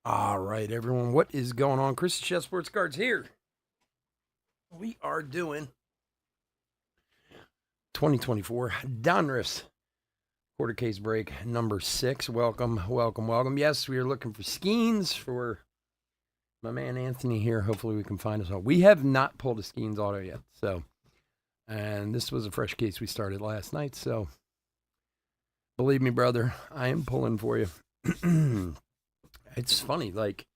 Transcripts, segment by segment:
All right, everyone, what is going on? Chris Chess Sports Cards here. We are doing 2024 Donruss quarter case break number 6. Welcome, welcome, welcome. Yes, we are looking for Skeens for my man Anthony here. Hopefully, we can find us all. We have not pulled a Skeens auto yet, and this was a fresh case we started last night. So, believe me, brother, I am pulling for you. It's funny, like,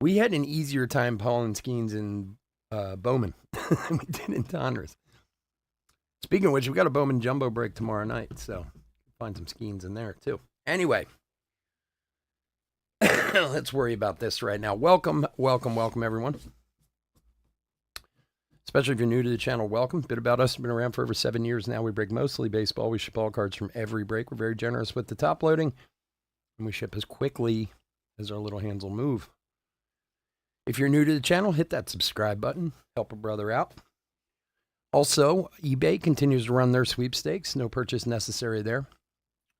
we had an easier time pulling Skeens in Bowman than we did in Donruss. Speaking of which, we got a Bowman jumbo break tomorrow night, so find some Skeens in there too. Anyway, let's worry about this right now. Welcome, welcome, welcome, everyone. Especially if you're new to the channel, welcome. A bit about us, been around for over 7 years now. We break mostly baseball. We ship all cards from every break. We're very generous with the top loading, and we ship as quickly as our little hands will move. If you're new to the channel, hit that subscribe button. Help a brother out. Also, eBay continues to run their sweepstakes. No purchase necessary there.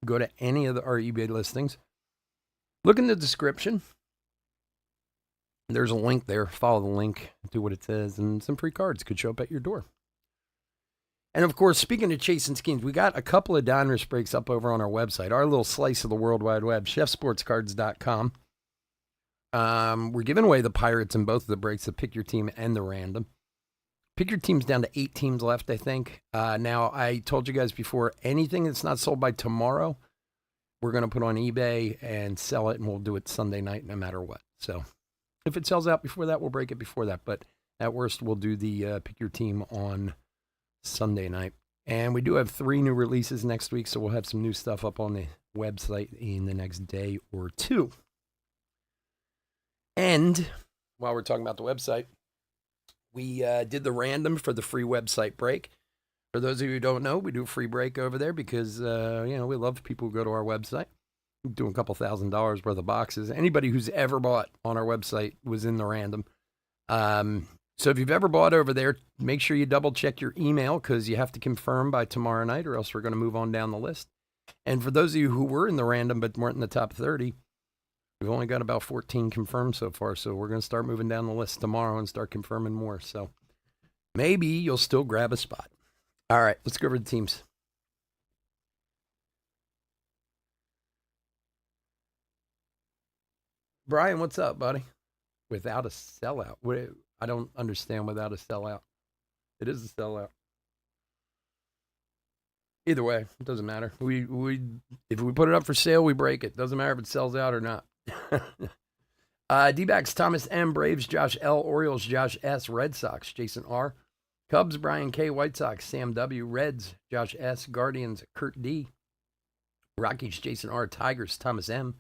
Go to any of our eBay listings. Look in the description. There's a link there. Follow the link, do what it says, and some free cards could show up at your door. And of course, speaking of chasing Skeens, we got a couple of Donruss breaks up over on our website. Our little slice of the World Wide Web, chefsportscards.com. We're giving away the Pirates in both of the breaks, the pick your team and the random. Pick your team's down to 8 teams left, I think. Now, I told you guys before, anything that's not sold by tomorrow, we're going to put on eBay and sell it, and we'll do it Sunday night no matter what. So if it sells out before that, we'll break it before that. But at worst, we'll do the pick your team on Sunday night. And we do have 3 new releases next week, so we'll have some new stuff up on the website in the next day or 2. And while we're talking about the website, we did the random for the free website break. For those of you who don't know, we do a free break over there because, we love people who go to our website. We're doing a couple $1,000s worth of boxes. Anybody who's ever bought on our website was in the random. So if you've ever bought over there, make sure you double check your email because you have to confirm by tomorrow night or else we're going to move on down the list. And for those of you who were in the random but weren't in the top 30, we've only got about 14 confirmed so far, so we're going to start moving down the list tomorrow and start confirming more. So maybe you'll still grab a spot. All right, let's go over the teams. Brian, what's up, buddy? Without a sellout. I don't understand without a sellout. It is a sellout. Either way, it doesn't matter. If we put it up for sale, we break it. Doesn't matter if it sells out or not. D-backs, Thomas M. Braves, Josh L. Orioles, Josh S. Red Sox, Jason R. Cubs, Brian K. White Sox, Sam W. Reds, Josh S. Guardians, Kurt D. Rockies, Jason R. Tigers, Thomas M.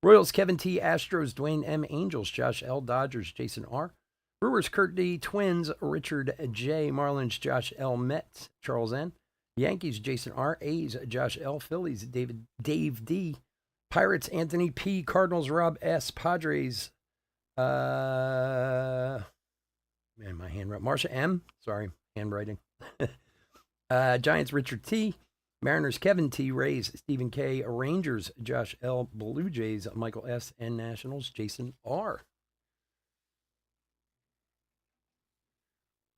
Royals, Kevin T. Astros, Dwayne M. Angels, Josh L. Dodgers, Jason R. Brewers, Kurt D. Twins, Richard J. Marlins, Josh L. Mets, Charles N. Yankees, Jason R. A's, Josh L. Phillies, Dave D. Pirates, Anthony P. Cardinals, Rob S. Padres, man, my handwriting. Marsha M. Sorry, handwriting. Giants, Richard T. Mariners, Kevin T. Rays, Stephen K. Rangers, Josh L. Blue Jays, Michael S. and Nationals, Jason R.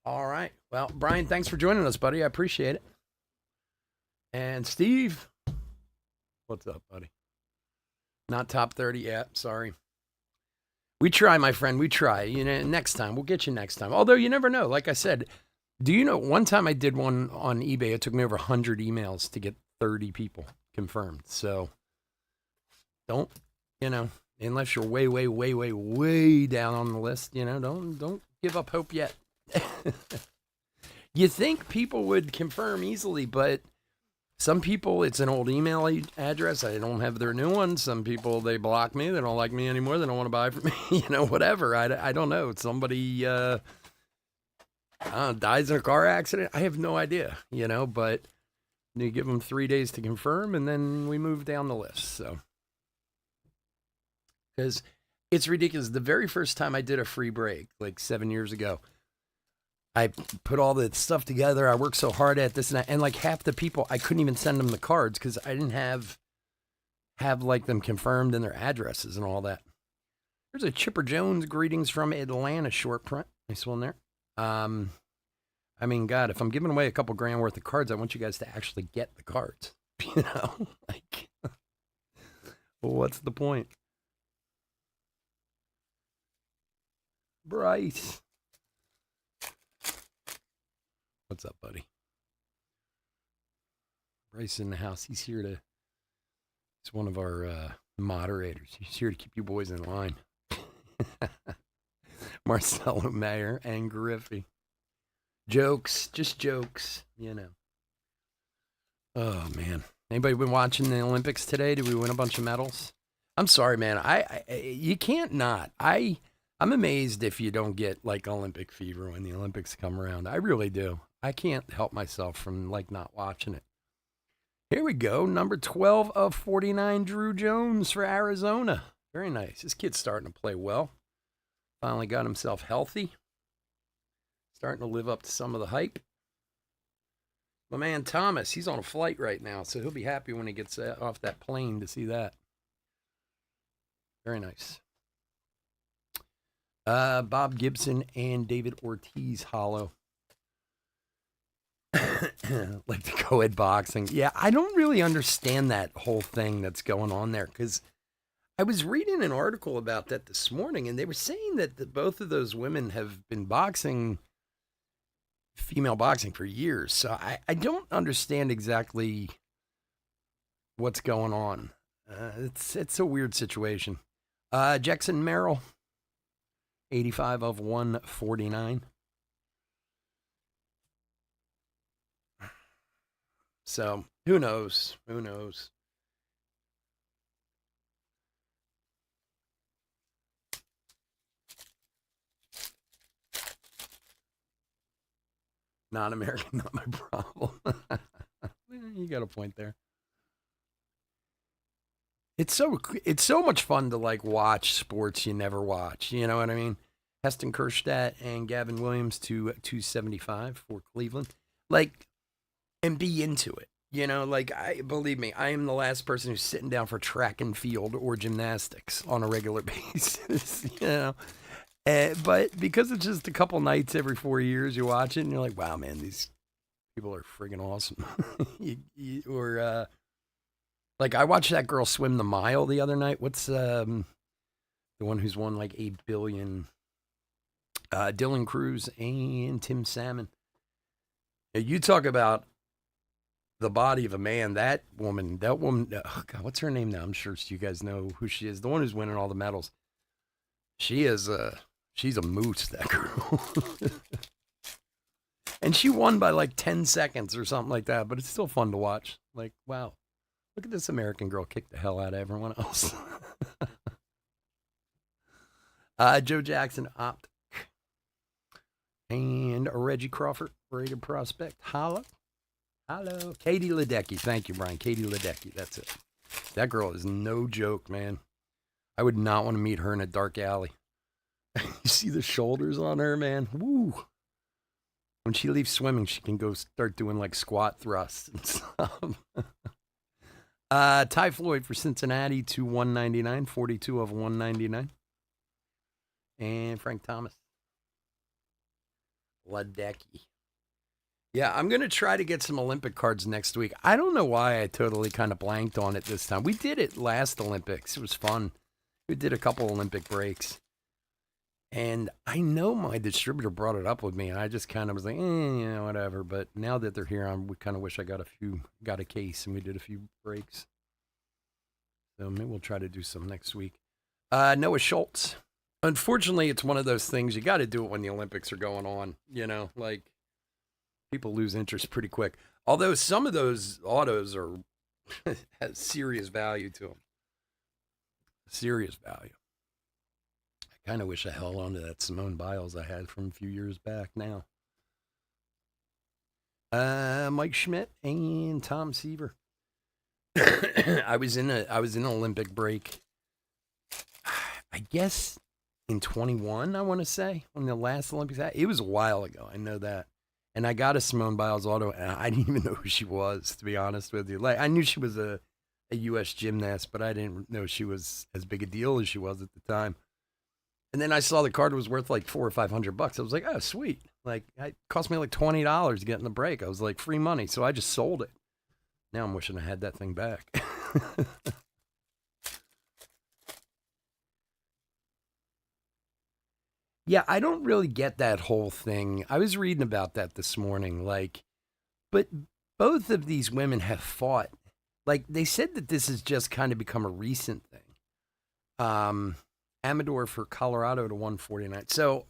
All right. Well, Brian, thanks for joining us, buddy. I appreciate it. And Steve, what's up, buddy? Not top 30 yet. Sorry. We try, my friend. We try. Next time. We'll get you next time. Although you never know. Like I said, do you know one time I did one on eBay, it took me over 100 emails to get 30 people. confirmed. So don't, unless you're way, way, way, way, way down on the list, don't give up hope yet. You think people would confirm easily, but some people, it's an old email address. I don't have their new one. Some people, they block me. They don't like me anymore. They don't want to buy from me. Whatever. I don't know. Somebody dies in a car accident. I have no idea, but you give them 3 days to confirm, and then we move down the list. So, because it's ridiculous. The very first time I did a free break, like 7 years ago, I put all the stuff together. I worked so hard at this, and like half the people, I couldn't even send them the cards because I didn't have like them confirmed and their addresses and all that. There's a Chipper Jones greetings from Atlanta short print. Nice one there. I mean, God, if I'm giving away a couple grand worth of cards, I want you guys to actually get the cards. Like, well, what's the point? Bryce. What's up, buddy? Bryce in the house. He's one of our moderators. He's here to keep you boys in line. Marcelo Mayer and Griffey. Jokes, just jokes, Oh, man. Anybody been watching the Olympics today? Did we win a bunch of medals? I'm sorry, man. You can't not. I'm amazed if you don't get, like, Olympic fever when the Olympics come around. I really do. I can't help myself from, like, not watching it. Here we go. Number 12 of 49, Drew Jones for Arizona. Very nice. This kid's starting to play well. Finally got himself healthy. Starting to live up to some of the hype. My man Thomas, he's on a flight right now, so he'll be happy when he gets off that plane to see that. Very nice. Bob Gibson and David Ortiz hollow. Like the co-ed boxing. Yeah, I don't really understand that whole thing that's going on there, because I was reading an article about that this morning, and they were saying that both of those women have been female boxing for years. So I don't understand exactly what's going on. It's a weird situation. Jackson Merrill, 85 of 149. So who knows? Who knows? Not American, not my problem. You got a point there. It's so much fun to like watch sports you never watch. You know what I mean? Heston Kjerstad and Gavin Williams to 275 for Cleveland. Like, and be into it. Like, believe me, I am the last person who's sitting down for track and field or gymnastics on a regular basis. But because it's just a couple nights every 4 years, you watch it and you're like, wow, man, these people are friggin' awesome. Like, I watched that girl swim the mile the other night. What's the one who's won like 8 billion? Dylan Cruz and Tim Salmon. You talk about the body of a man. That woman, oh God, what's her name now? I'm sure you guys know who she is. The one who's winning all the medals. She's a moose, that girl. And she won by like 10 seconds or something like that, but it's still fun to watch. Like, wow, look at this American girl kick the hell out of everyone else. Joe Jackson, Opt. And Reggie Crawford, rated prospect. Hello. Katie Ledecky. Thank you, Brian. Katie Ledecky. That's it. That girl is no joke, man. I would not want to meet her in a dark alley. You see the shoulders on her, man? Woo. When she leaves swimming, she can go start doing like squat thrusts and stuff. Ty Floyd for Cincinnati to 199, 42 of 199. And Frank Thomas. Ledecky. Yeah, I'm going to try to get some Olympic cards next week. I don't know why I totally kind of blanked on it this time. We did it last Olympics. It was fun. We did a couple Olympic breaks. And I know my distributor brought it up with me, and I just kind of was like, whatever. But now that they're here, we kind of wish I got a case, and we did a few breaks. So maybe we'll try to do some next week. Noah Schultz. Unfortunately, it's one of those things you got to do it when the Olympics are going on. Like people lose interest pretty quick. Although some of those autos are has serious value to them. Serious value. I kind of wish I held on to that Simone Biles I had from a few years back now. Mike Schmidt and Tom Seaver. I was in an Olympic break. I guess in 21, I want to say, when the last Olympics happened. It was a while ago. I know that. And I got a Simone Biles auto, and I didn't even know who she was, to be honest with you. Like, I knew she was a U.S. gymnast, but I didn't know she was as big a deal as she was at the time. And then I saw the card was worth like $400 or $500. I was like, oh, sweet. Like, it cost me like $20 to get in the break. I was like, free money. So I just sold it. Now I'm wishing I had that thing back. Yeah, I don't really get that whole thing. I was reading about that this morning. But both of these women have fought. Like, they said that this has just kind of become a recent thing. Amador for Colorado to 149. So,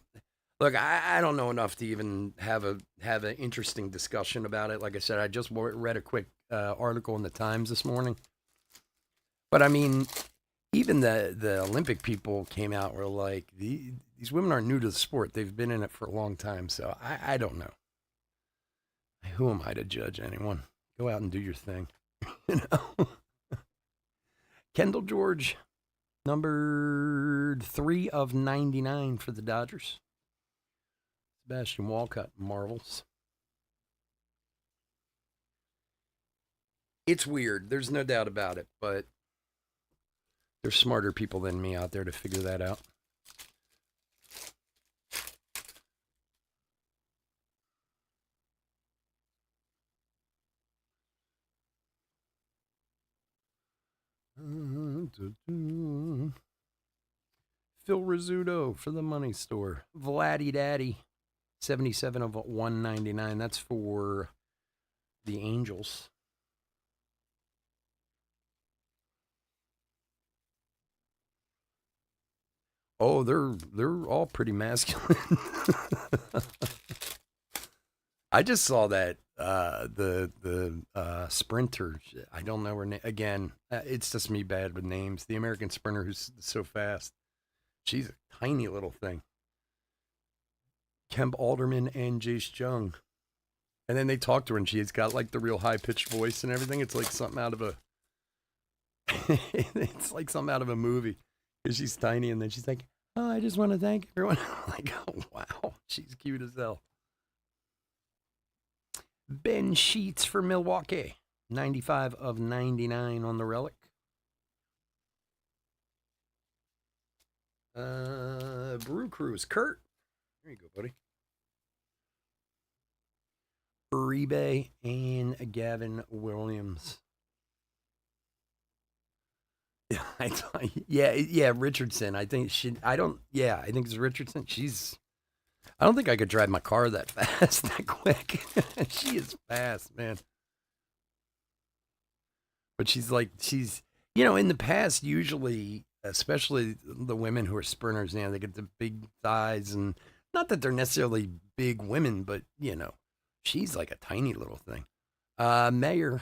look, I don't know enough to even have an interesting discussion about it. Like I said, I just read a quick article in the Times this morning. But I mean, even the Olympic people came out and were like, these women aren't new to the sport. They've been in it for a long time. So I don't know. Who am I to judge anyone? Go out and do your thing. Kendall George, number 3 of 99 for the Dodgers. Sebastian Walcott marvels. It's weird. There's no doubt about it, but there's smarter people than me out there to figure that out. Phil Rizzuto for the money store. Vladdy Daddy, 77 of 199. That's for the Angels. Oh, they're all pretty masculine. I just saw that the sprinter. I don't know her name again. It's just me bad with names. The American sprinter who's so fast. She's a tiny little thing. Kemp Alderman and Jace Jung. And then they talk to her and she's got like the real high pitched voice and everything. It's like something out of a it's like something out of a movie. Because she's tiny and then she's like, oh, I just want to thank everyone. I'm like, oh wow, she's cute as hell. Ben Sheets for Milwaukee. 95 of 99 on the relic. Brew Cruise. Kurt. There you go, buddy. Uribe and Gavin Williams. Yeah, Richardson. I think it's Richardson. I don't think I could drive my car that fast, that quick. She is fast, man. But she's in the past, usually, especially the women who are sprinters, they get the big thighs, and not that they're necessarily big women, but, she's like a tiny little thing. Mayer,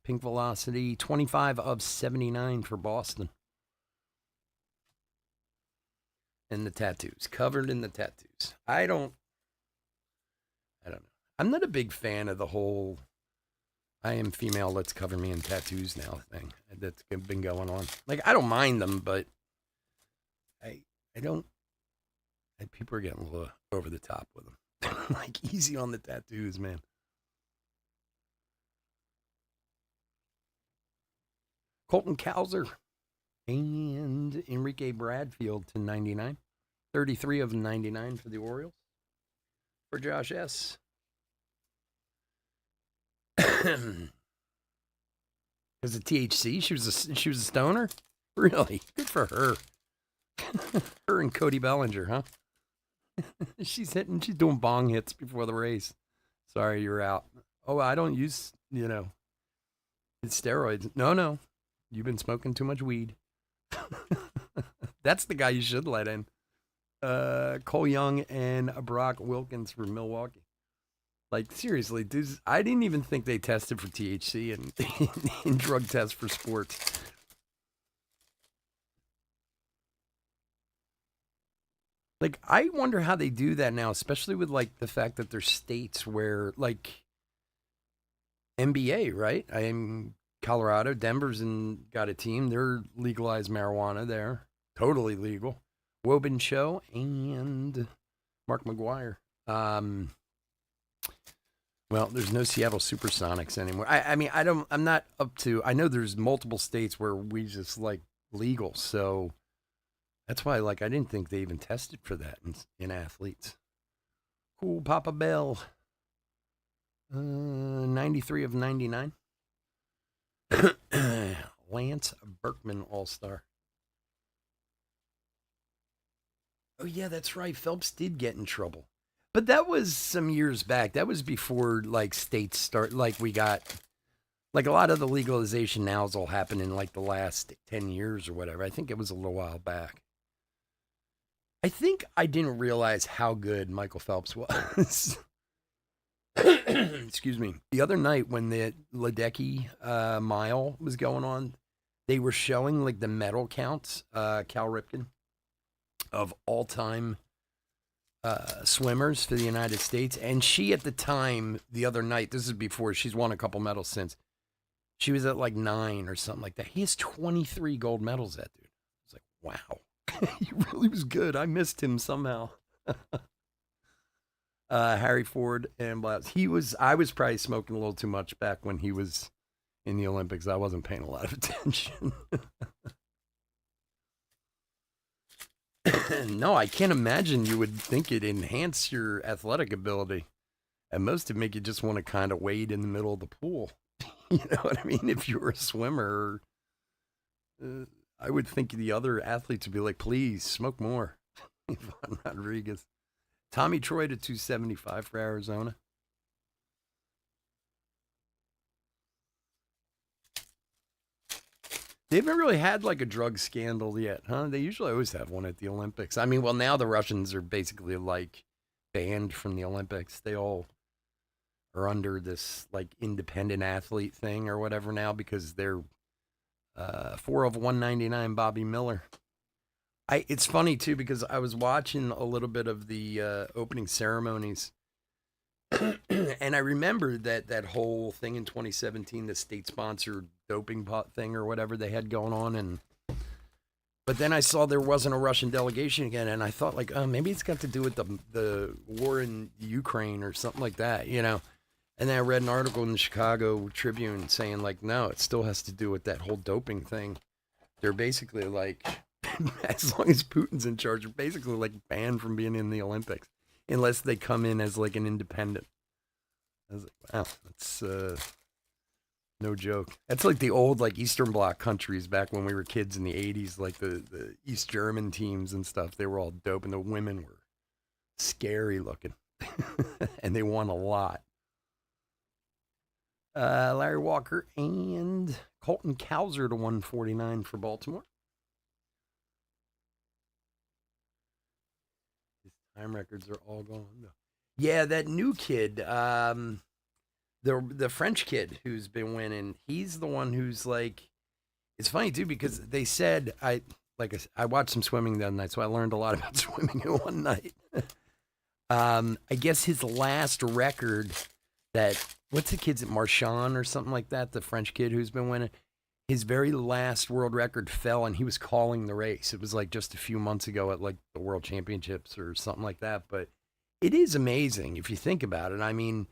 Pink Velocity, 25 of 79 for Boston. And the tattoos, covered in the tattoos. I don't know. I'm not a big fan of the whole I am female, let's cover me in tattoos now thing that's been going on. Like, I don't mind them, but I don't. People are getting a little over the top with them. Like, easy on the tattoos, man. Colton Cowser and Enrique Bradfield to 99. 33 of 99 for the Orioles. For Josh S. Because of THC, she was a stoner. Really good for her. Her and Cody Bellinger, huh? She's doing bong hits before the race. Sorry, you're out. Oh, I don't use, it's steroids. No, no. You've been smoking too much weed. That's the guy you should let in. Cole Young and Brock Wilkins from Milwaukee. Like, seriously, dudes, I didn't even think they tested for THC in drug tests for sports. Like, I wonder how they do that now, especially with, like, the fact that there's states where, like, NBA, right? I am Colorado, got a team. They're legalized marijuana there. Totally legal. Wobin Show and Mark McGuire. Well, there's no Seattle Supersonics anymore. I mean, I'm not up to, I know there's multiple states where we just like legal. So that's why, like, I didn't think they even tested for that in athletes. Cool, Papa Bell. 93 of 99. Lance Berkman All-Star. Oh, yeah, that's right. Phelps did get in trouble. But that was some years back. That was before, like, states start, like, we got, like, a lot of the legalization nows all happened in, like, the last 10 years or whatever. I think it was a little while back. I think I didn't realize how good Michael Phelps was. Excuse me. The other night when the Ledecky mile was going on, they were showing, like, the medal counts, Cal Ripken, of all time swimmers for the United States. And she, at the time, the other night, this is before she's won a couple medals since, she was at like 9 or something like that. He has 23 gold medals, that dude. I was like, wow. He really was good. I missed him somehow. Harry Ford and Blouse. I was probably smoking a little too much back when he was in the Olympics. I wasn't paying a lot of attention. No, I can't imagine you would think it enhance your athletic ability. At most, it make you just want to kind of wade in the middle of the pool. You know what I mean? If you were a swimmer, I would think the other athletes would be like, please, smoke more. Yvonne Rodriguez. Tommy Troy to 275 for Arizona. They haven't really had like a drug scandal yet, huh? They usually always have one at the Olympics. I mean, well, now the Russians are basically like banned from the Olympics. They all are under this like independent athlete thing or whatever now because they're 4 of 199 Bobby Miller. It's funny too because I was watching a little bit of the opening ceremonies and I remember that whole thing in 2017, the state sponsored doping pot thing or whatever they had going on, but then I saw there wasn't a Russian delegation again, and I thought like, oh, maybe it's got to do with the war in Ukraine or something like that, you know. And then I read an article in the Chicago Tribune saying like, no, it still has to do with that whole doping thing. They're basically like, as long as Putin's in charge, they're basically like banned from being in the Olympics unless they come in as like an independent. I was like, wow, that's no joke. That's like the old like Eastern Bloc countries back when we were kids in the 80s, like the East German teams and stuff. They were all dope and the women were scary looking. And they won a lot. Larry Walker and Colton Cowser to 149 for Baltimore. His time records are all gone. No. Yeah, that new kid, the French kid who's been winning. He's the one who's like. It's funny too because they said I watched some swimming the other night, so I learned a lot about swimming in one night. I guess his last record what's the kid's Marchand or something like that, the French kid who's been winning. His very last world record fell, and he was calling the race. It was like just a few months ago at like the World Championships or something like that. But it is amazing if you think about it. I mean,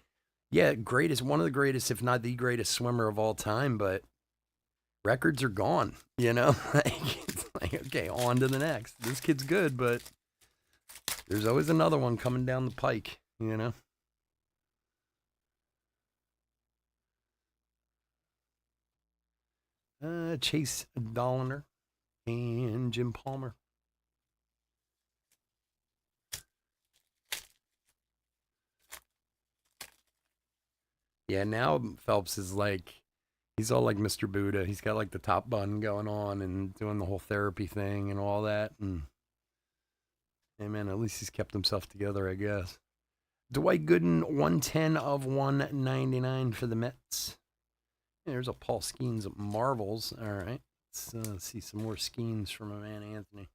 yeah, one of the greatest, if not the greatest swimmer of all time, but records are gone, you know? It's like, okay, on to the next. This kid's good, but there's always another one coming down the pike, you know? Chase Dolliner and Jim Palmer. Yeah, now Phelps is like, he's all like Mr. Buddha. He's got like the top bun going on and doing the whole therapy thing and all that. And hey, man, at least he's kept himself together, I guess. Dwight Gooden, 110 of 199 for the Mets. There's a Paul Skeens Marvels. All right. Let's see some more Skeens from a man, Anthony.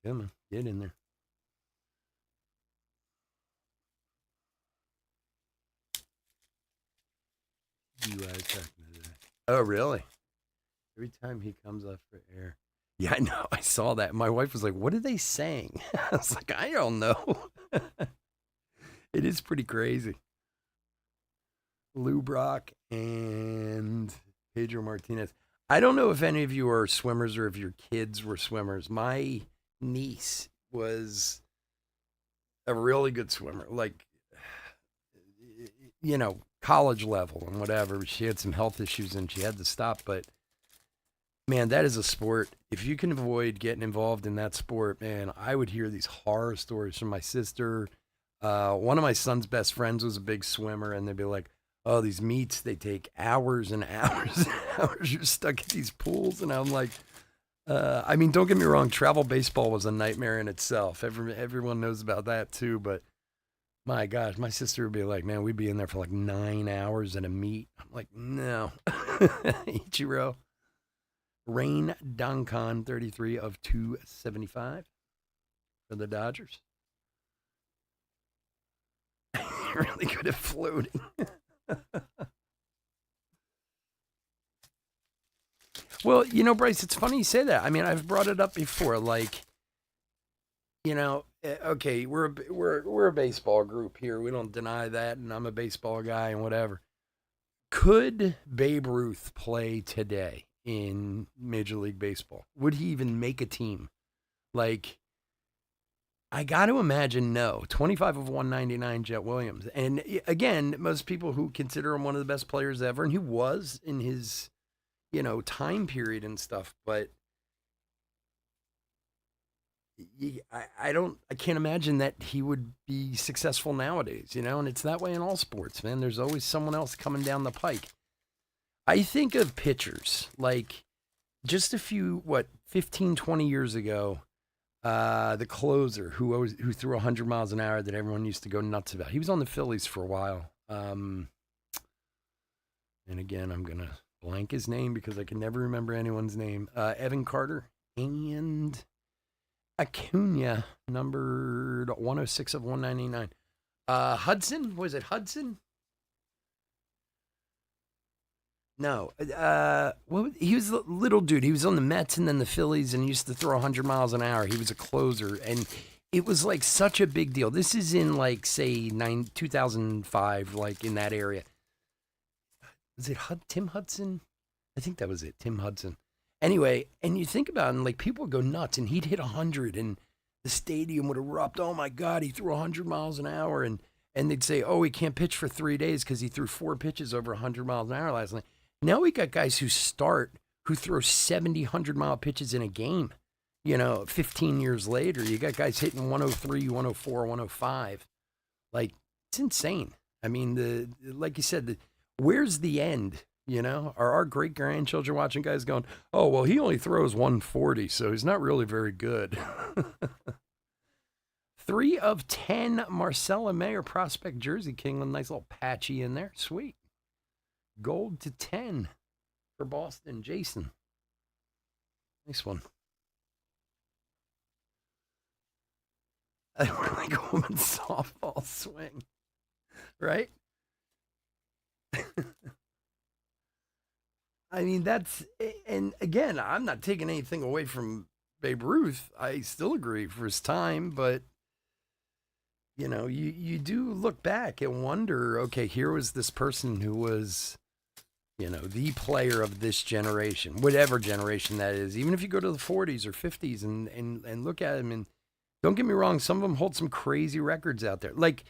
Come on, get in there. You are talking to that. Oh, really? Every time he comes up for air. Yeah, I know. I saw that. My wife was like, "What are they saying?" I was like, "I don't know." It is pretty crazy. Lou Brock and Pedro Martinez. I don't know if any of you are swimmers or if your kids were swimmers. My niece was a really good swimmer, like, college level and whatever. She had some health issues and she had to stop, but man, that is a sport. If you can avoid getting involved in that sport, man, I would hear these horror stories from my sister. One of my son's best friends was a big swimmer, and they'd be like, "Oh, these meets, they take hours and hours and hours. You're stuck at these pools." And I'm like, I mean, don't get me wrong, travel baseball was a nightmare in itself. Everyone knows about that too, but my gosh, my sister would be like, "Man, we'd be in there for like 9 hours at a meet." I'm like, "No." Ichiro. Rain Duncan, 33 of 275 for the Dodgers. Really good at floating. Well, Bryce, it's funny you say that. I mean, I've brought it up before. Like, okay, we're a baseball group here. We don't deny that, and I'm a baseball guy and whatever. Could Babe Ruth play today in Major League Baseball? Would he even make a team? Like, I got to imagine no. 25 of 199, Jet Williams. And again, most people who consider him one of the best players ever, and he was in his, time period and stuff, but I can't imagine that he would be successful nowadays, and it's that way in all sports, man. There's always someone else coming down the pike. I think of pitchers like just a few, 15, 20 years ago, the closer who threw 100 miles an hour that everyone used to go nuts about. He was on the Phillies for a while. And again, I'm going to blank his name because I can never remember anyone's name. Evan Carter and Acuna, numbered 106 of 199. Hudson, was it Hudson? No, he was a little dude. He was on the Mets and then the Phillies, and he used to throw 100 miles an hour. He was a closer, and it was like such a big deal. This is in like say 2005, like in that area. Was it Tim Hudson? I think that was it, Tim Hudson. Anyway, and you think about it, and like people would go nuts, and he'd hit 100, and the stadium would erupt. Oh my God, he threw 100 miles an hour, and they'd say, oh, he can't pitch for 3 days because he threw 4 pitches over 100 miles an hour last night. Now we got guys who throw 70, 100-mile pitches in a game. 15 years later, you got guys hitting 103, 104, 105. Like, it's insane. I mean, like you said, where's the end? Are our great grandchildren watching guys going, oh, well, he only throws 140, so he's not really very good. 3 of 10, Marcella Mayer, prospect jersey, Kingland. Nice little patchy in there. Sweet. Gold to 10 for Boston. Jason. Nice one. I like a woman's softball swing. Right? I mean, and again, I'm not taking anything away from Babe Ruth. I still agree for his time, but you do look back and wonder, okay, here was this person who was, the player of this generation, whatever generation that is. Even if you go to the 40s or 50s and look at him, and don't get me wrong, some of them hold some crazy records out there, like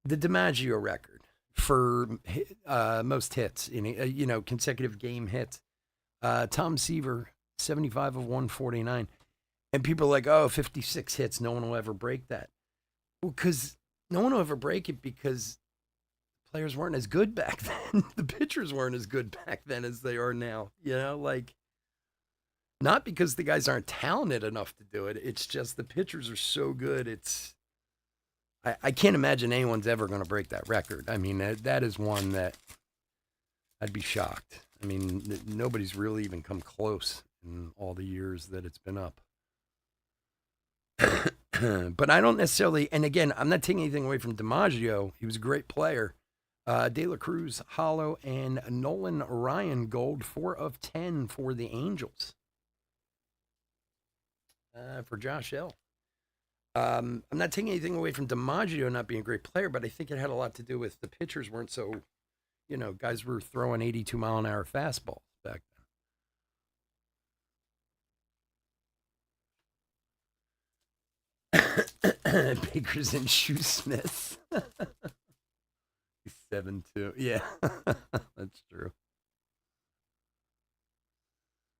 the DiMaggio record for most hits in consecutive game hits. Tom Seaver, 75 of 149. And people are like, oh, 56 hits, no one will ever break that. Well, because no one will ever break it because players weren't as good back then. The pitchers weren't as good back then as they are now. Like not because the guys aren't talented enough to do it. It's just the pitchers are so good. I can't imagine anyone's ever going to break that record. I mean, that is one that I'd be shocked. I mean, nobody's really even come close in all the years that it's been up. But I don't necessarily, and again, I'm not taking anything away from DiMaggio. He was a great player. De La Cruz, Hollow, and Nolan Ryan Gold, 4 of 10 for the Angels. For Josh L. I'm not taking anything away from DiMaggio not being a great player, but I think it had a lot to do with the pitchers weren't so, guys were throwing 82-mile-an-hour fastballs back then. Bakers and Shoesmiths. 7-2. Yeah, that's true.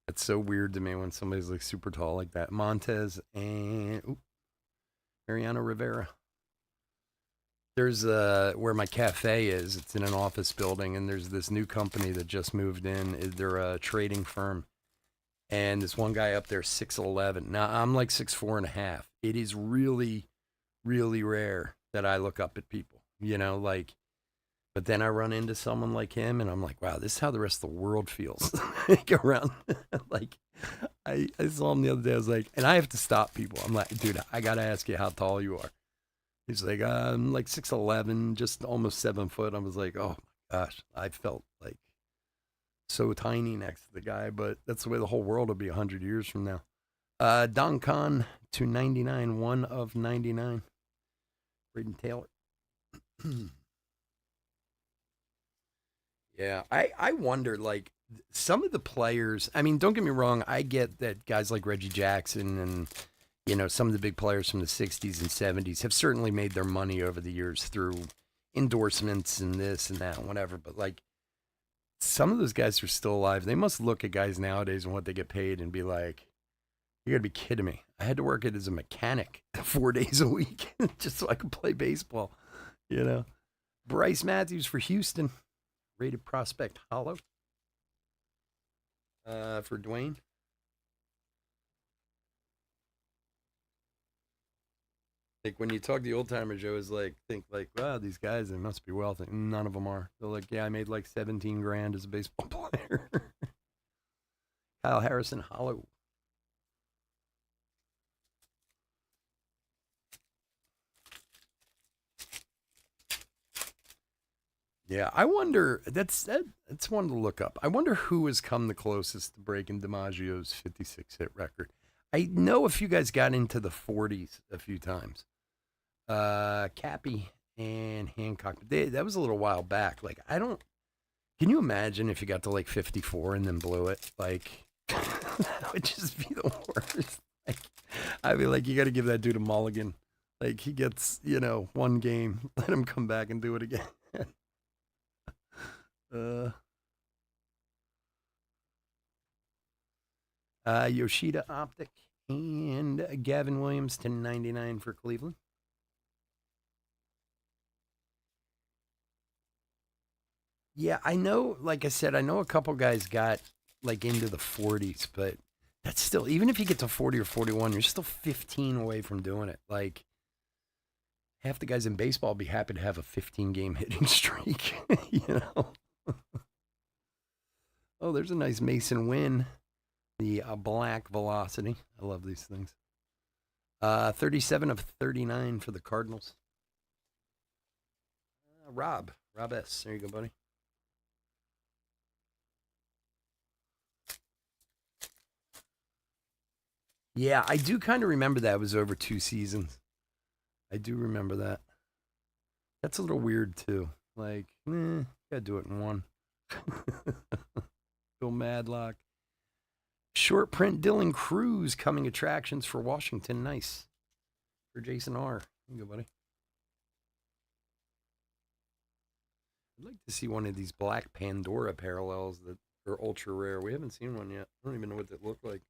That's so weird to me when somebody's like super tall like that. Montez and Mariano Rivera. There's where my cafe is. It's in an office building, and there's this new company that just moved in. They're a trading firm, and this one guy up there 6'11". Now I'm like 6'4.5". It is really, really rare that I look up at people. Like. But then I run into someone like him, and I'm like, wow, this is how the rest of the world feels. Go around. Like, I saw him the other day. I was like, and I have to stop people. I'm like, dude, I got to ask you how tall you are. He's like, I'm like 6'11", just almost 7 foot. I was like, oh, my gosh. I felt like so tiny next to the guy, but that's the way the whole world will be 100 years from now. Don Kahn to 99, 1 of 99. Braden Taylor. Yeah, I wonder, like, some of the players, I mean, don't get me wrong, I get that guys like Reggie Jackson and, some of the big players from the 60s and 70s have certainly made their money over the years through endorsements and this and that and whatever, but, like, some of those guys are still alive. They must look at guys nowadays and what they get paid and be like, you gotta be kidding me. I had to work it as a mechanic 4 days a week just so I could play baseball, Bryce Matthews for Houston. Rated prospect Hollow for Dwayne. Like when you talk to the old timers, you always think wow, these guys, they must be wealthy. None of them are. They're like, yeah, I made like 17 grand as a baseball player. Kyle Harrison Hollow. Yeah, I wonder. That's one to look up. I wonder who has come the closest to breaking DiMaggio's 56 hit record. I know a few guys got into the 40s a few times. Cappy and Hancock. That was a little while back. Like, can you imagine if you got to like 54 and then blew it? Like, that would just be the worst. Like, I'd be like, you got to give that dude a mulligan. Like, he gets, one game. Let him come back and do it again. Yoshida Optic and Gavin Williams to 99 for Cleveland. Yeah, I know, like I said, I know a couple guys got like into the 40s, but that's still, even if you get to 40 or 41, you're still 15 away from doing it. Like, half the guys in baseball would be happy to have a 15-game hitting streak, Oh, there's a nice Mason Wynn. The black velocity. I love these things. 37 of 39 for the Cardinals. Rob S. There you go, buddy. Yeah, I do kind of remember that. It was over 2 seasons. I do remember that. That's a little weird, too. Like, gotta do it in one. Bill Madlock. Short print Dylan Cruz coming attractions for Washington. Nice. For Jason R. There you go, buddy. I'd like to see one of these black Pandora parallels that are ultra rare. We haven't seen one yet. I don't even know what they look like.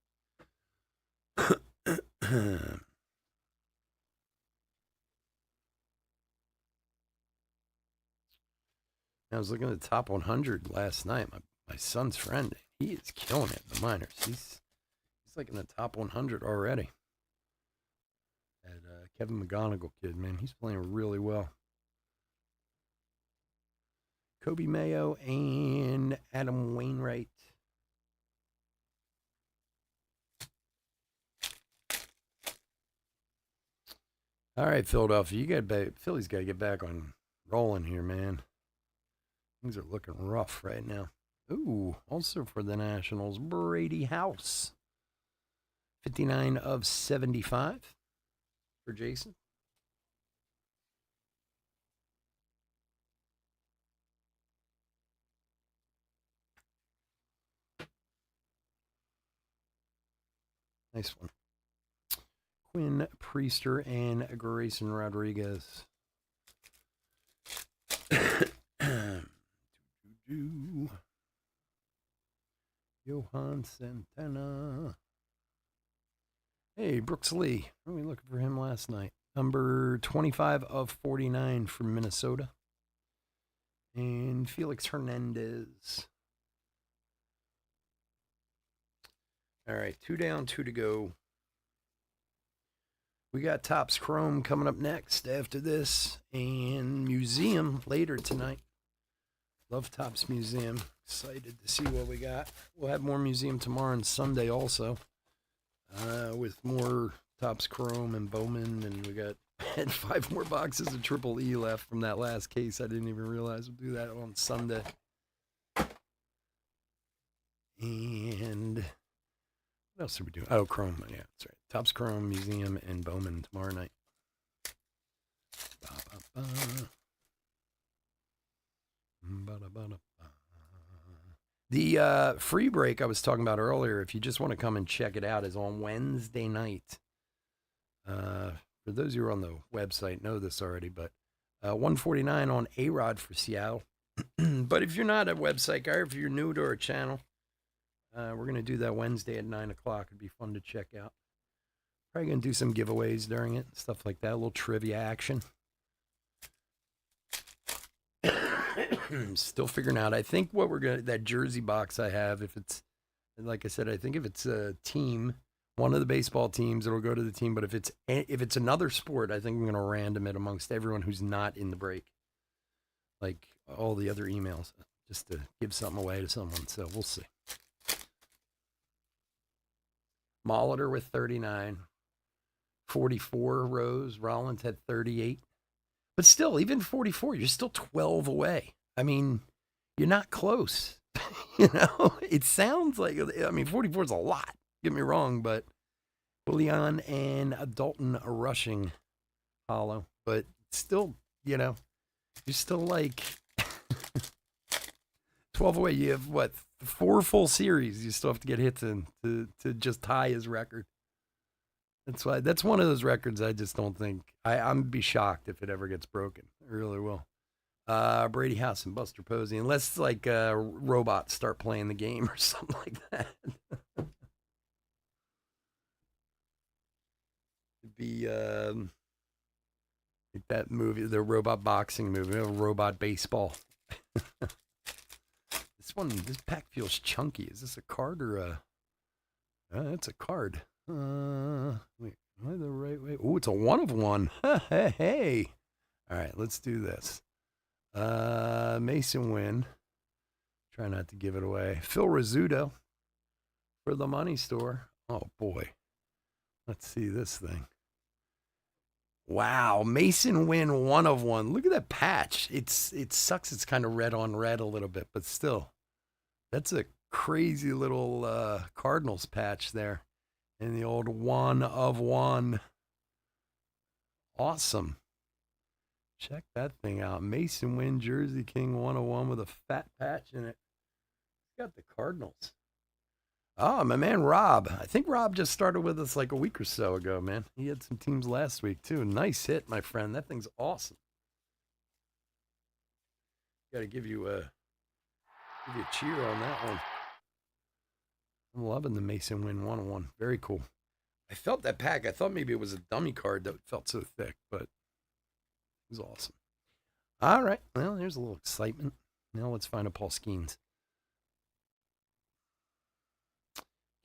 I was looking at the top 100 last night. My son's friend, he is killing it in the minors. He's like in the top 100 already. That Kevin McGonigal kid, man, he's playing really well. Kobe Mayo and Adam Wainwright. All right, Philadelphia, Philly's got to get back on rolling here, man. Things are looking rough right now. Ooh, also for the Nationals, Brady House. 59 of 75 for Jason. Nice one. Quinn Priester and Grayson Rodriguez. Johan Santana. Hey, Brooks Lee. Were we looking for him last night? Number 25 of 49 from Minnesota. And Felix Hernandez. All right, 2 down, 2 to go. We got Topps Chrome coming up next after this, and Museum later tonight. Love Topps Museum. Excited to see what we got. We'll have more Museum tomorrow and Sunday also, with more Topps Chrome and Bowman, and we had 5 more boxes of Triple E left from that last case. I didn't even realize we'll do that on Sunday. And what else are we doing? Oh, Chrome. Yeah, that's right. Topps Chrome, Museum, and Bowman tomorrow night. The free break I was talking about earlier, if you just want to come and check it out, is on Wednesday night. For those of you who are on the website know this already, but $149 on A-Rod for Seattle. But if you're not a website guy, or if you're new to our channel, we're going to do that Wednesday at 9 o'clock. It'd be fun to check out. Probably going to do some giveaways during it, stuff like that, a little trivia action. Still figuring out. I think what we're going to, that jersey box I have, if it's, like I said, I think if it's a team, one of the baseball teams, it'll go to the team. But if it's another sport, I think I'm going to random it amongst everyone who's not in the break. Like all the other emails, just to give something away to someone. So we'll see. Molitor with 39. 44 Rose. Rollins had 38. But still, even 44, you're still 12 away. I mean, you're not close. You know, it sounds like, I mean, 44 is a lot. Get me wrong, but Willian and Dalton are rushing hollow. But still, you know, you're still like 12 away. You have, what, 4 full series you still have to get hits in to just tie his record. That's one of those records I just don't think, I'm be shocked if it ever gets broken. I really will. Brady House and Buster Posey, unless like robots start playing the game or something like that. It'd be like that movie, the robot boxing movie, robot baseball. This pack feels chunky. Is this a card or a? It's a card. Wait, am I the right way? Oh, it's a 1 of 1. Hey. All right, let's do this. Mason Wynn. Try not to give it away. Phil Rizzuto for the money store. Oh boy. Let's see this thing. Wow, Mason Wynn 1 of 1. Look at that patch. It sucks. It's kind of red on red a little bit, but still, that's a crazy little Cardinals patch there. And the old 1 of 1. Awesome. Check that thing out. Mason Wynn, Jersey King 1 of 1 with a fat patch in it. Got the Cardinals. Oh, my man Rob. I think Rob just started with us like a week or so ago, man. He had some teams last week, too. Nice hit, my friend. That thing's awesome. Got to give you a cheer on that one. I'm loving the Mason Wynn 1 of 1. Very cool. I felt that pack. I thought maybe it was a dummy card that felt so thick, but it was awesome. All right. Well, there's a little excitement. Now let's find a Paul Skeens.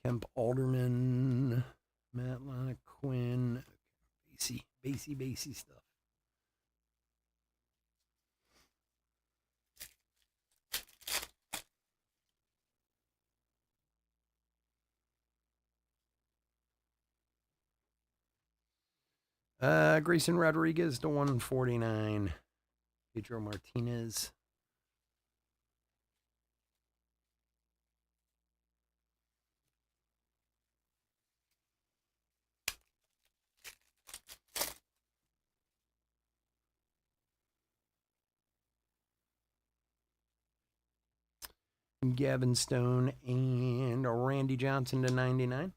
Kemp Alderman, Matt Lana Quinn, Basie stuff. Grayson Rodriguez to 149. Pedro Martinez. Gavin Stone and Randy Johnson to 99.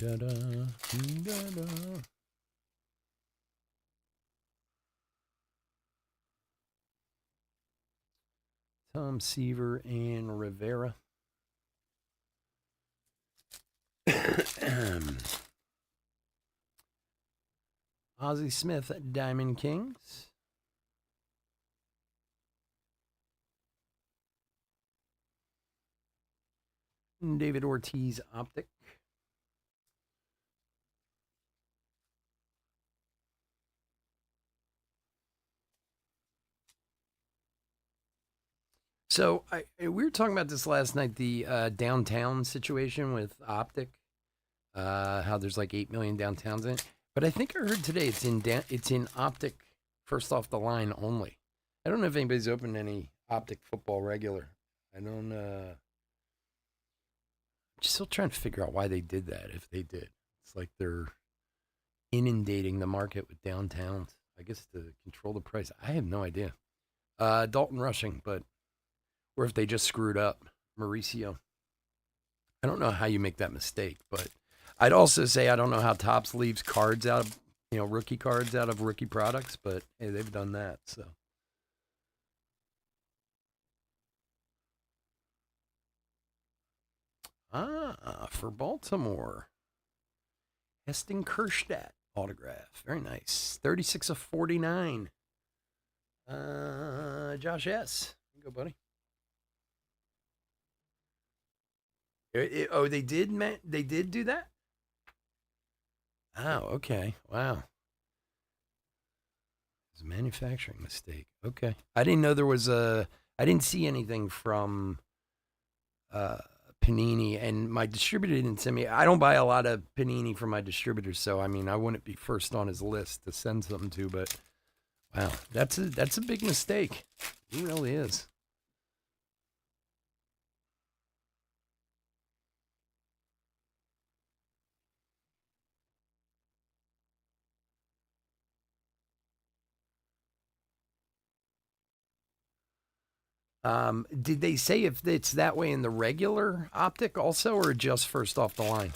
Da-da, da-da. Tom Seaver and Rivera. Ozzie Smith, Diamond Kings. David Ortiz, Optic. So we were talking about this last night, the downtown situation with Optic, how there's like 8 million downtowns in it. But I think I heard today it's in Optic first off the line only. I don't know if anybody's opened any Optic football regular. I don't. I'm still trying to figure out why they did that. If they did, it's like they're inundating the market with downtowns. I guess to control the price. I have no idea. Dalton Rushing, but or if they just screwed up Mauricio. I don't know how you make that mistake, but I'd also say I don't know how Topps leaves cards out of rookie cards out of rookie products, but hey, they've done that. So for Baltimore, Heston Kerstedt autograph, very nice, 36 of 49. Josh S. Here you go, buddy. Oh, they did, man. They did do that. Oh, okay. Wow. It's a manufacturing mistake. Okay. I didn't know there was a. I didn't see anything from Panini, and my distributor didn't send me. I don't buy a lot of Panini from my distributors, so I mean, I wouldn't be first on his list to send something to. But wow, that's a big mistake. It really is. Did they say if it's that way in the regular Optic also, or just first off the line?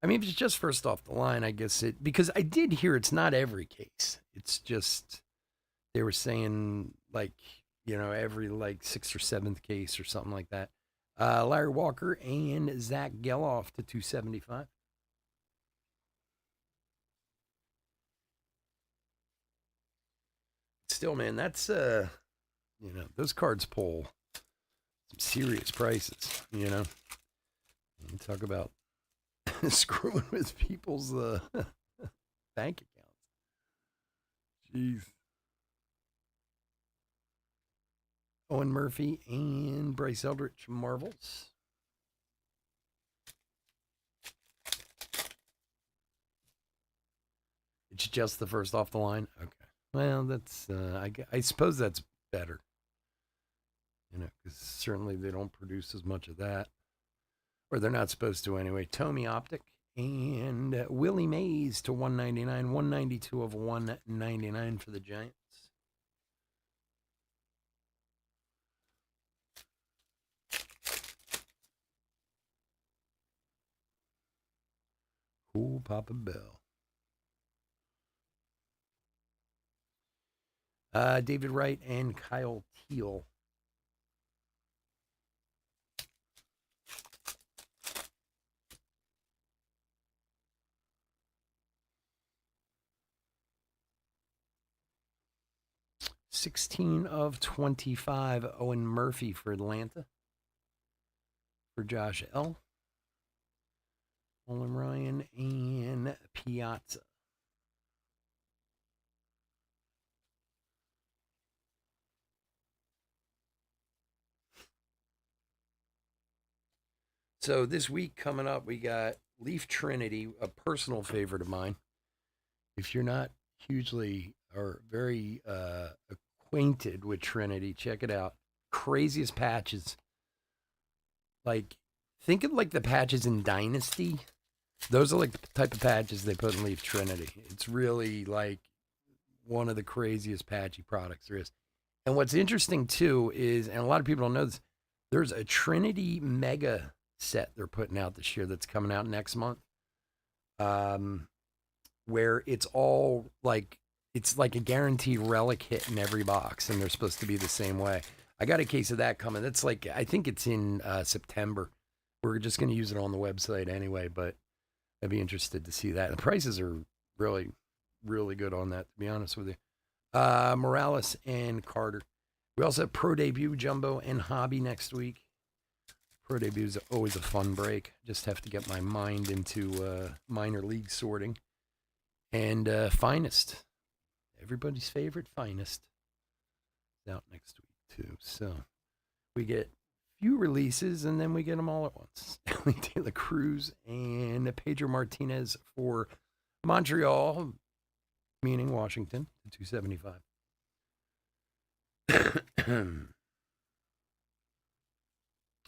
I mean, if it's just first off the line, I guess because I did hear it's not every case. It's just they were saying like every like sixth or seventh case or something like that. Larry Walker and Zach Geloff to 275. Still, man, that's those cards pull some serious prices. You talk about screwing with people's bank accounts. Jeez. Owen Murphy and Bryce Eldridge Marvels. It's just the first off the line. Okay. Well, that's I suppose that's better. Because certainly they don't produce as much of that, or they're not supposed to anyway. Tommy Optic and Willie Mays to 199, 192 of 199 for the Giants. Cool Papa Bell. David Wright and Kyle Teal. (16 of 25). Owen Murphy for Atlanta. For Josh L. Olin Ryan and Piazza. So this week coming up, we got Leaf Trinity, a personal favorite of mine. If you're not hugely or very acquainted with Trinity, check it out. Craziest patches. Like, think of like the patches in Dynasty. Those are like the type of patches they put in Leaf Trinity. It's really like one of the craziest patchy products there is. And what's interesting too is, and a lot of people don't know this, there's a Trinity Mega set they're putting out this year that's coming out next month. Where it's all like it's like a guaranteed relic hit in every box, and they're supposed to be the same way. I got a case of that coming. That's like I think it's in September. We're just going to use it on the website anyway, but I'd be interested to see that. The prices are really, really good on that, to be honest with you. Morales and Carter. We also have Pro Debut, Jumbo, and Hobby next week. Pro Debut is always a fun break. Just have to get my mind into minor league sorting. And Finest. Everybody's favorite Finest. Is out next week, too. So we get few releases, and then we get them all at once. Ellie De La Cruz and Pedro Martinez for Montreal, meaning Washington, to 275.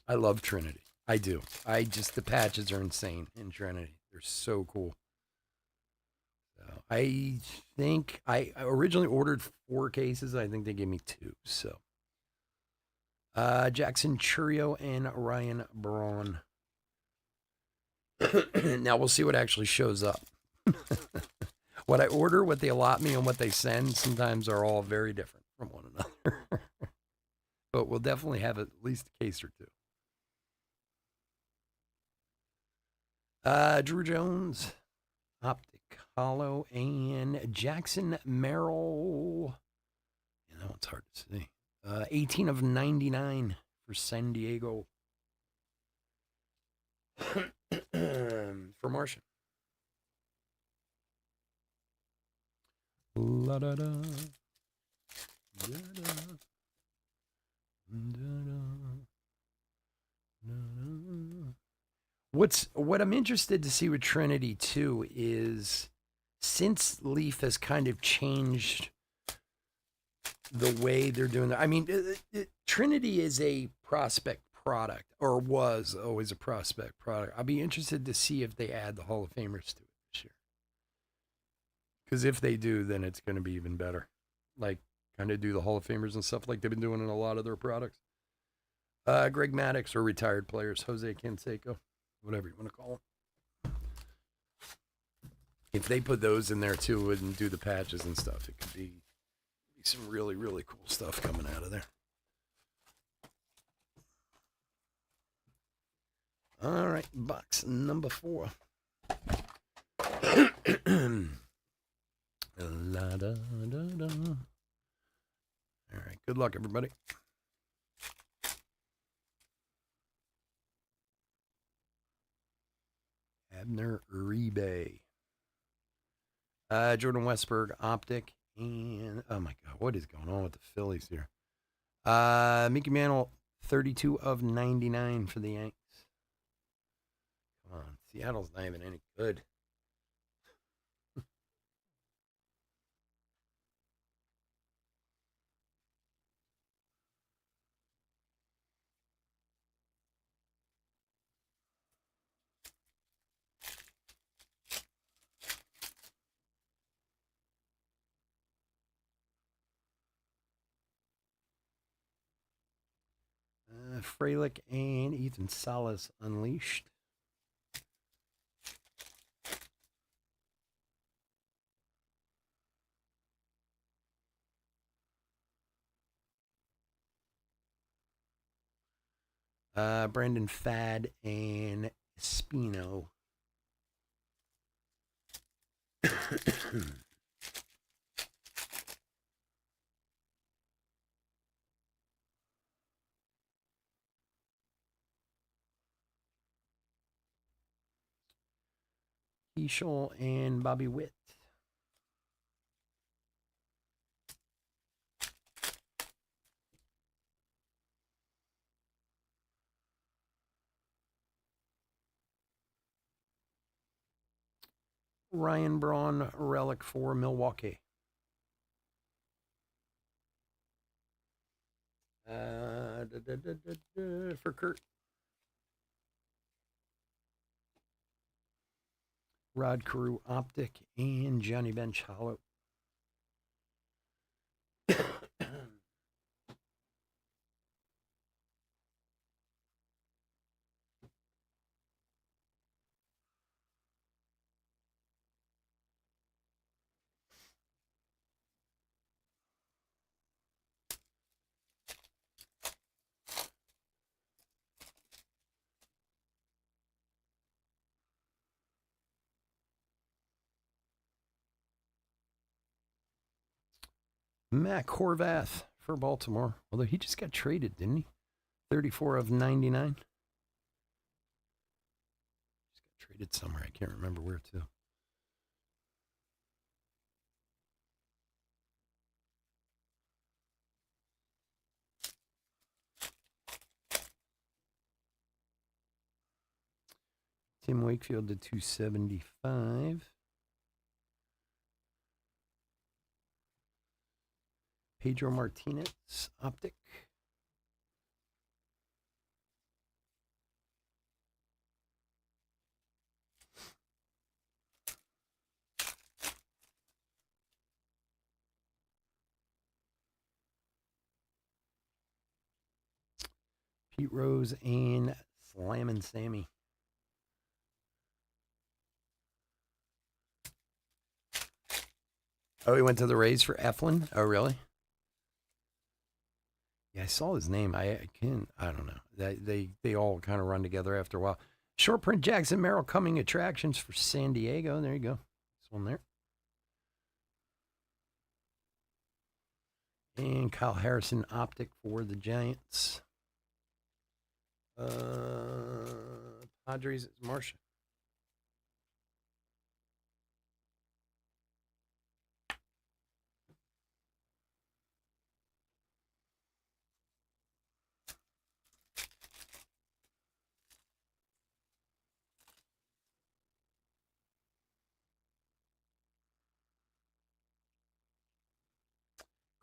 I love Trinity. I do. The patches are insane in Trinity. They're so cool. So I think I originally ordered 4 cases. I think they gave me 2. So Jackson Churio and Ryan Braun. Now we'll see what actually shows up. What I order, what they allot me, and what they send sometimes are all very different from one another. But we'll definitely have at least a case or 2. Drew Jones, Optic Hollow, and Jackson Merrill. You know, it's hard to see. 18 of 99 for San Diego. For Martian. La da da. Da da. What I'm interested to see with Trinity too is since Leaf has kind of changed the way they're doing that. I mean, Trinity is a prospect product, or was always a prospect product. I'll be interested to see if they add the Hall of Famers to it this year. Because if they do, then it's going to be even better. Like, kind of do the Hall of Famers and stuff like they've been doing in a lot of their products. Greg Maddux or retired players, Jose Canseco, whatever you want to call them. If they put those in there too and do the patches and stuff, it could be some really, really cool stuff coming out of there. All right, box number 4. La, da, da, da. All right, good luck, everybody. Abner Uribe. Jordan Westberg, Optic, and oh my God, what is going on with the Phillies here? Mickey Mantle, 32 of 99 for the Yanks. Come on, Seattle's not even any good. Frelick and Ethan Salas unleashed. Brandon Fad and Espino. Keishel and Bobby Witt. Ryan Braun relic for Milwaukee. For Kurt. Rod Carew optic and Johnny Bench hollow. Mac Horvath for Baltimore. Although he just got traded, didn't he? 34 of 99. Just got traded somewhere. I can't remember where to. Tim Wakefield to 275. Pedro Martinez optic. Pete Rose and Slammin' Sammy. Oh, he went to the Rays for Eflin? Oh, really? Yeah, I saw his name. I don't know. They all kind of run together after a while. Short print Jackson Merrill coming attractions for San Diego. There you go. This one there. And Kyle Harrison optic for the Giants. Padres is Marcia.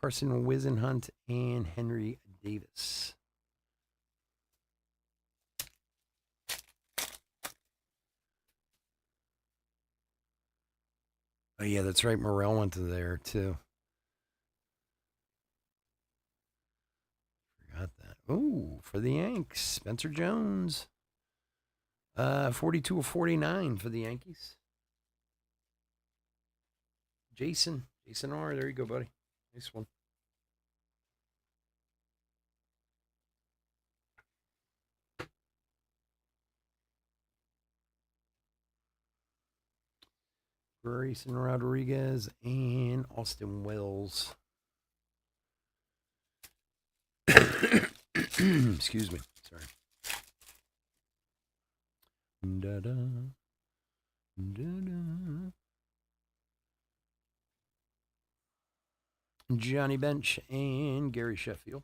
Carson Wisenhunt and Henry Davis. Oh, yeah, that's right. Morrell went to there, too. Forgot that. Ooh, for the Yanks, Spencer Jones. 42 of 49 for the Yankees. Jason R. There you go, buddy. Nice one. Grayson Rodriguez and Austin Wells. Excuse me. Sorry. Da-da. Da-da. Johnny Bench and Gary Sheffield.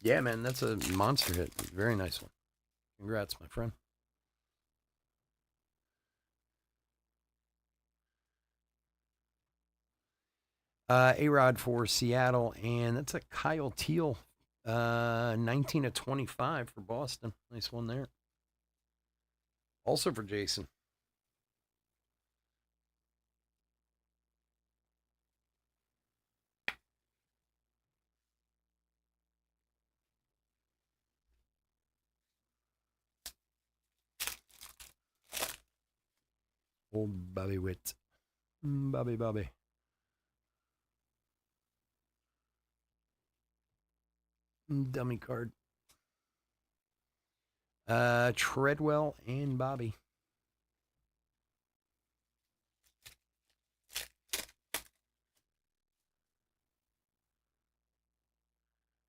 Yeah, man, that's a monster hit. Very nice one. Congrats, my friend. A-Rod for Seattle, and that's a Kyle Teal, 19 of 25 for Boston. Nice one there. Also for Jason. Old Bobby Witt. Bobby. Dummy card. Treadwell and Bobby.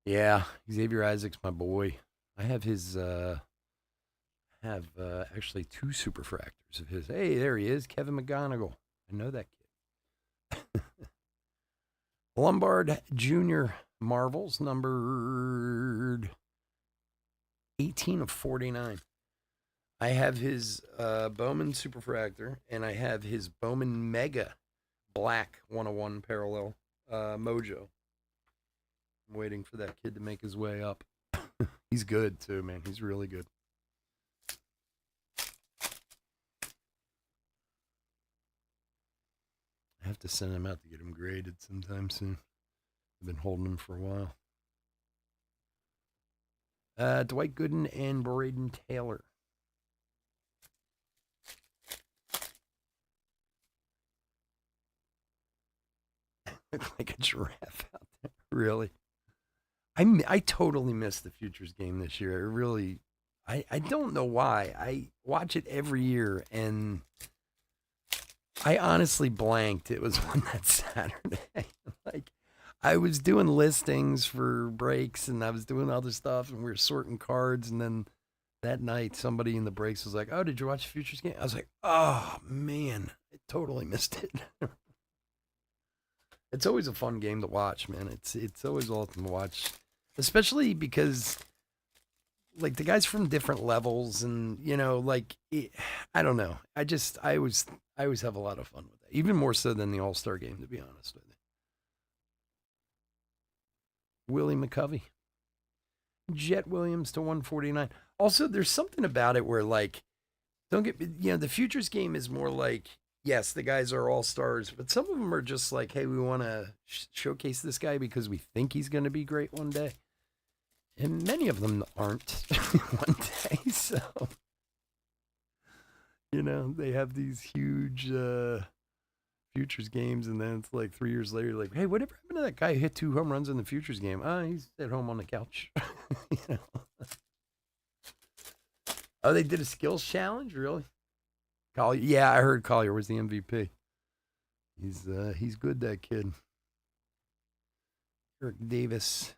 Yeah, Xavier Isaac's my boy. I have his actually two superfractors of his. Hey, there he is, Kevin McGonigal. I know that kid. Lombard Junior Marvels, numbered 18 of 49. I have his Bowman Superfractor, and I have his Bowman Mega Black 101 Parallel Mojo. I'm waiting for that kid to make his way up. He's good, too, man. He's really good. I have to send him out to get him graded sometime soon. I've been holding him for a while. Dwight Gooden and Braden Taylor. Look like a giraffe out there. Really? I totally missed the Futures game this year. I don't know why. I watch it every year, and I honestly blanked. It was on that Saturday. Like, I was doing listings for breaks, and I was doing other stuff, and we were sorting cards, and then that night, somebody in the breaks was like, "Oh, did you watch the Futures game?" I was like, "Oh man, I totally missed it." It's always a fun game to watch, man. It's always awesome to watch, especially because like the guys from different levels, and I don't know. I always have a lot of fun with that, even more so than the All Star game, to be honest with you. Willie McCovey, Jet Williams to 149. Also, there's something about it where don't get the Futures game is more like, yes, the guys are all stars, but some of them are just like, hey, we want to showcase this guy because we think he's going to be great one day. And many of them aren't one day. So, they have these huge Futures games, and then it's like 3 years later, like, hey, whatever happened to that guy who hit 2 home runs in the Futures game? He's at home on the couch. Oh, they did a skills challenge? Really? Collier, yeah, I heard Collier was the MVP. He's good, that kid. Eric Davis,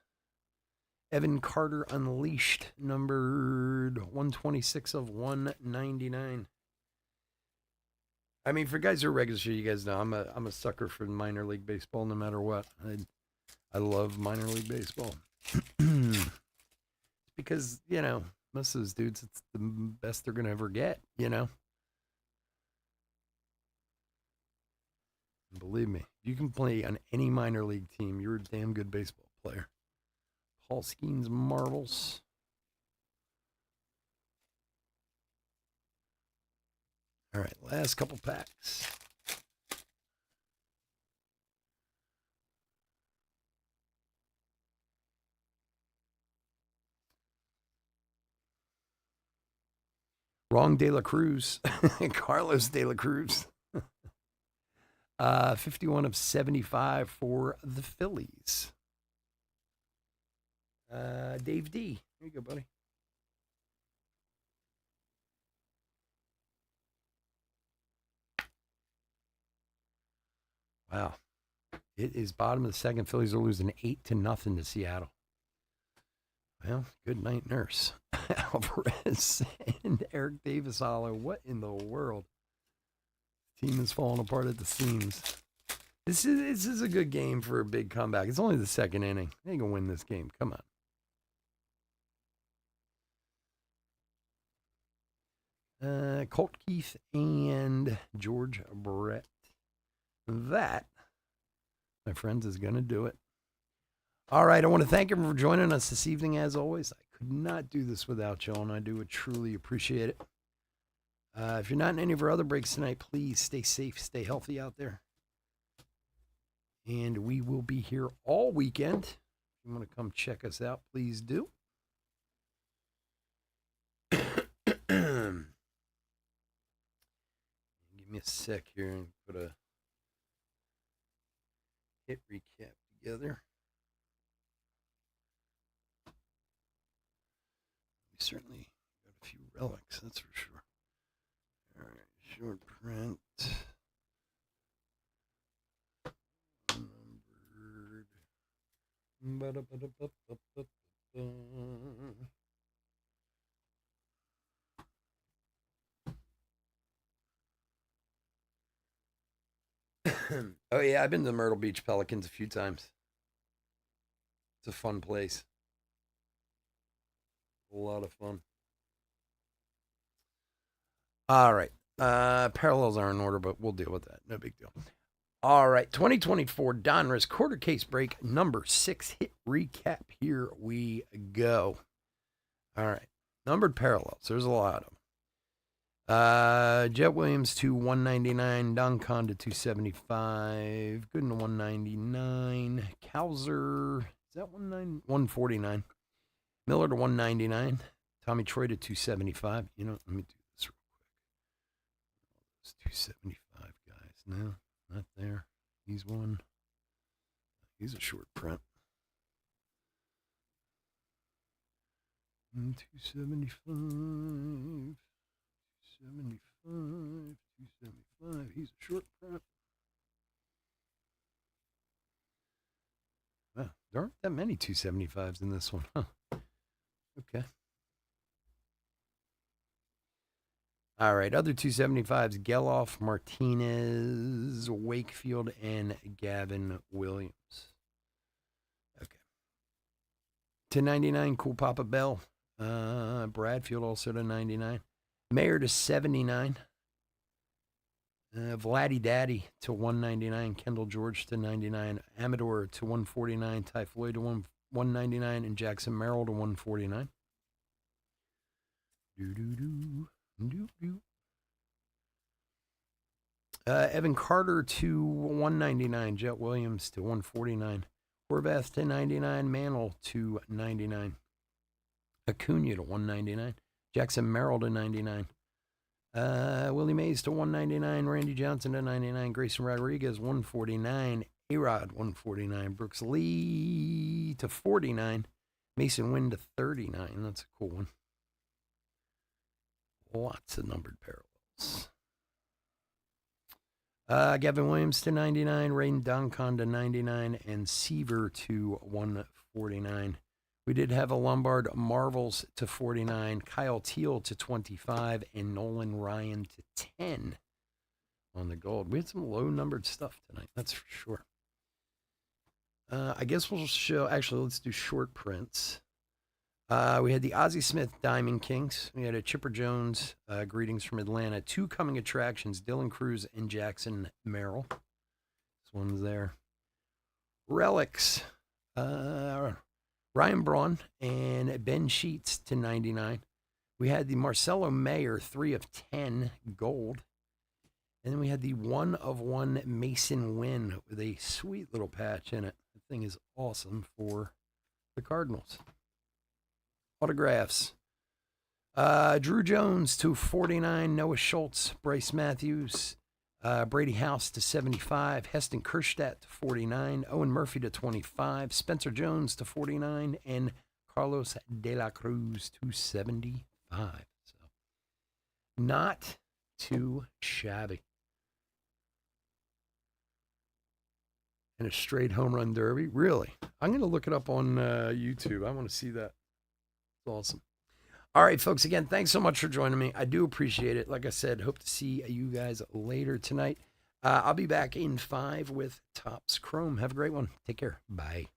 Evan Carter Unleashed, numbered 126 of 199. I mean, for guys who are regulars, you guys know I'm a sucker for minor league baseball, no matter what. I love minor league baseball. Because most of those dudes, it's the best they're gonna ever get. Believe me, if you can play on any minor league team, you're a damn good baseball player. Paul Skeens Marvels. All right, last couple packs. Wrong De La Cruz. Carlos De La Cruz. 51 of 75 for the Phillies. Dave D. Here you go, buddy. Wow. It is bottom of the second. Phillies are losing 8-0 to Seattle. Well, good night, nurse. Alvarez and Eric Davis Hollow. What in the world? Team is falling apart at the seams. This is a good game for a big comeback. It's only the second inning. They can win this game. Come on. Colt Keith and George Brett. That, my friends, is going to do it. All right. I want to thank everyone for joining us this evening, as always. I could not do this without y'all, and I do truly appreciate it. If you're not in any of our other breaks tonight, please stay safe, stay healthy out there. And we will be here all weekend. If you want to come check us out, please do. Give me a sec here and put a hit recap together. certainly got a few relics, that's for sure. All right, short print. Numbered. Oh, yeah, I've been to the Myrtle Beach Pelicans a few times. It's a fun place. A lot of fun. All right. Parallels are in order, but we'll deal with that. No big deal. All right. 2024 Donruss quarter case break number 6 hit recap. Here we go. All right. Numbered parallels. There's a lot of them. Jet Williams to 199. Don Con to 275. Gooden to 199. Cowser. Is that 149? Miller to 199. Tommy Troy to 275. You know, let me do this real quick. Those 275 guys. No, not there. He's one. He's a short print. 275. 275. He's a short print. Wow, there aren't that many 275s in this one, huh? Okay. All right, other 275s, Geloff, Martinez, Wakefield, and Gavin Williams. Okay. To 99, Cool Papa Bell. Bradfield also to 99. Mayer to 79. Vladdy Daddy to 199. Kendall George to 99. Amador to 149. Ty Floyd to 199. And Jackson Merrill to 149. Evan Carter to 199. Jet Williams to 149. Horvath to 99. Mantle to 99. Acuna to 199. Jackson Merrill to 99. Willie Mays to 199. Randy Johnson to 99. Grayson Rodriguez 149. A-Rod 149. Brooks Lee to 49. Mason Wynn to 39. That's a cool one. Lots of numbered parallels. Gavin Williams to 99. Rain Doncon to 99. And Seaver to 149. We did have a Lombard Marvels to 49, Kyle Teal to 25, and Nolan Ryan to 10 on the gold. We had some low-numbered stuff tonight, that's for sure. I guess we'll show, actually, let's do short prints. We had the Ozzie Smith Diamond Kings. We had a Chipper Jones, greetings from Atlanta. 2 coming attractions, Dylan Cruz and Jackson Merrill. This one's there. Relics. Ryan Braun and Ben Sheets to 99. We had the Marcelo Mayer 3 of 10 gold. And then we had the 1 of 1 Mason Wynn with a sweet little patch in it. The thing is awesome for the Cardinals. Autographs. Drew Jones to 49. Noah Schultz, Bryce Matthews, Brady House to 75. Heston Kerstedt to 49. Owen Murphy to 25. Spencer Jones to 49. And Carlos De La Cruz to 75. So not too shabby. And a straight home run derby. Really? I'm going to look it up on YouTube. I want to see that. It's awesome. All right, folks, again, thanks so much for joining me. I do appreciate it. Like I said, hope to see you guys later tonight. I'll be back in 5 with Topps Chrome. Have a great one. Take care. Bye.